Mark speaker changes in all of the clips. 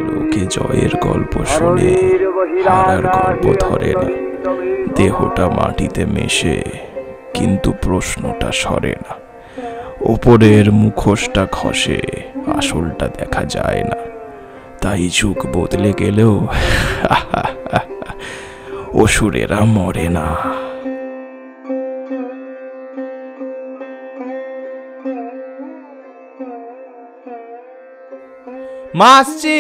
Speaker 1: লোকে জয়ের গল্প শুনে হারার গল্প ধরে না। দেহটা মাটিতে মেশে, কিন্তু প্রশ্নটা সরে না। ওপরের মুখোশটা খসে, আসলটা দেখা যায় না। তাই যুগ বদলে গেলেও অসুরেরা মরে না।
Speaker 2: মা আসছি।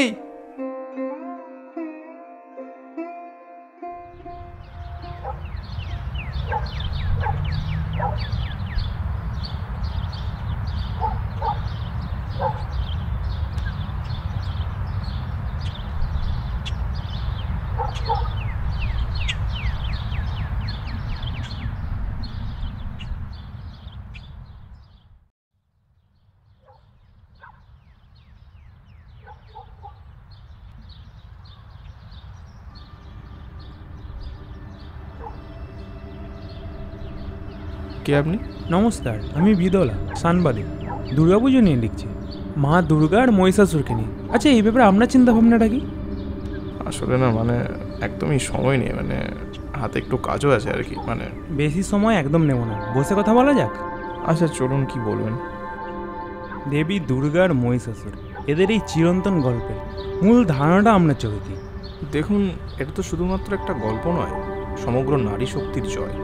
Speaker 1: কে আপনি?
Speaker 3: নমস্কার, আমি বিদলা সানবাদী। দুর্গাপুজো নিয়ে লিখছি, মা দুর্গা আর মহিষাসুরকে নিয়ে। আচ্ছা, এই ব্যাপারে আপনার চিন্তা ভাবনাটা কি?
Speaker 1: আসলে না, একদমই সময় নেই, হাতে একটু কাজও আছে আর কি।
Speaker 3: বেশি সময় একদম নেব না, বসে কথা বলা যাক।
Speaker 1: আচ্ছা চলুন, কি বলবেন?
Speaker 3: দেবী দুর্গা আর মহিষাসুর, এদের এই চিরন্তন গল্পের মূল ধারণাটা আমরা চোখে দিই।
Speaker 1: দেখুন, এটা তো শুধুমাত্র একটা গল্প নয়, সমগ্র নারী শক্তির জয়।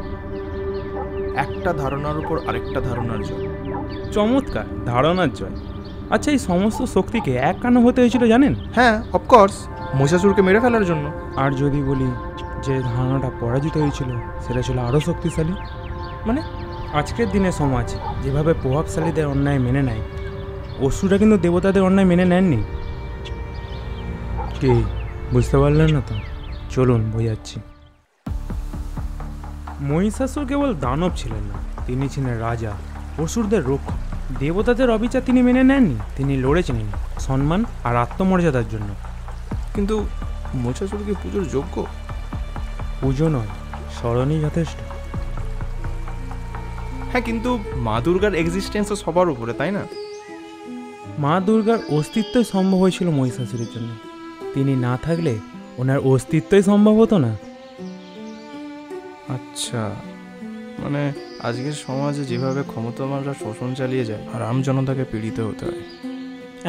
Speaker 1: একটা ধারণার উপর আরেকটা ধারণার জয়।
Speaker 3: চমৎকার, ধারণার জয়। আচ্ছা, এই সমস্ত শক্তিকে এক কানো হতে হয়েছিল জানেন?
Speaker 1: হ্যাঁ, অফকোর্স, মহিষাসুরকে মেরে ফেলার জন্য।
Speaker 3: আর যদি বলি যে ধারণাটা পরাজিত হয়েছিল, সেটা ছিল আরও শক্তিশালী। আজকের দিনে সমাজ যেভাবে প্রভাবশালীদের অন্যায় মেনে নেয়, অসুররা কিন্তু দেবতাদের অন্যায় মেনে নেননি। কি বুঝতে পারলেন না তো? চলুন বোঝাচ্ছি। মহিষাসুর কেবল দানব ছিলেন না, তিনি ছিলেন রাজা, অসুরদের রক্ষক। দেবতাদের অবিচার তিনি মেনে নেননি, তিনি লড়েছিলেন সম্মান আর আত্মমর্যাদার জন্য।
Speaker 1: কিন্তু মহিষাসুর কি পুজোর যোগ্য?
Speaker 3: পুজো নয়, স্মরণই যথেষ্ট।
Speaker 1: হ্যাঁ, কিন্তু মা দুর্গার এক্সিস্টেন্সও সবার উপরে, তাই না?
Speaker 3: মা দুর্গার অস্তিত্বই সম্ভব হয়েছিল মহিষাসুরের জন্য। তিনি না থাকলে ওনার অস্তিত্বই সম্ভব হতো না।
Speaker 1: আচ্ছা, আজকের সমাজে যেভাবে ক্ষমতাবানরা শোষণ চালিয়ে যায় আর আম জনতাকে পীড়িত হতে হয়।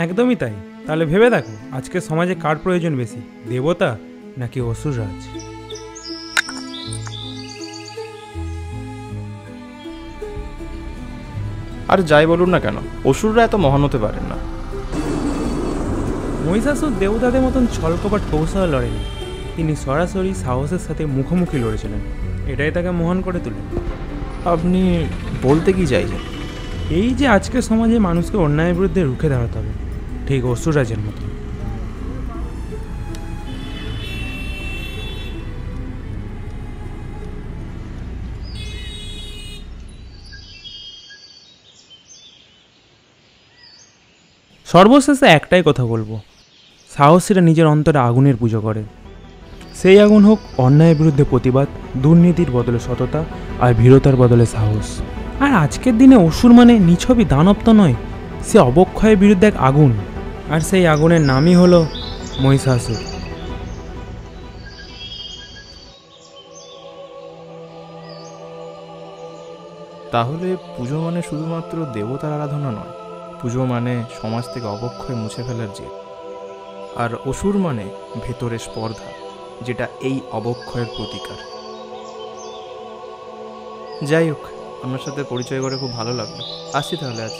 Speaker 3: একদমই তাই। তাহলে ভেবে দেখো, আজকের সমাজে কার প্রয়োজন বেশি, দেবতা নাকি অসুররাজ?
Speaker 1: আর যাই বলুন না কেন, অসুররা এত মহান হতে পারেন না।
Speaker 3: মহিষাসুর দেবতাদের মতন ছলকপট কৌশল লড়েনি, তিনি সরাসরি সাহসের সাথে মুখোমুখি লড়েছিলেন। এটাই তাকে মহান করে তোলে।
Speaker 1: আপনি বলতে কি চাইছেন?
Speaker 3: এই যে আজকের সমাজে মানুষকে অন্যায়ের বিরুদ্ধে রুখে দাঁড়াতে হবে, ঠিক অসুররাজের মতো। সর্বশেষে একটাই কথা বলবো, সাহসীরা নিজের অন্তরে আগুনের পুজো করে। সেই আগুন হোক অন্যায়ের বিরুদ্ধে প্রতিবাদ, দুর্নীতির বদলে সততা, আর ভীরতার বদলে সাহস। আর আজকের দিনে অসুর মানে নিছবি দানব তো নয়, সে অবক্ষয়ের বিরুদ্ধে এক আগুন, আর সেই আগুনের নামই হলো মহিষাসুর।
Speaker 1: তাহলে পুজো মানে শুধুমাত্র দেবতার আরাধনা নয়, পুজো মানে সমাজ থেকে অবক্ষয় মুছে ফেলার জেদ। আর অসুর মানে ভেতরের স্পর্ধা, যেটা এই অবক্ষয়ের প্রতিকার। যাই হোক, আপনার সাথে পরিচয় করে খুব ভালো লাগলো। আসছি তাহলে আজ।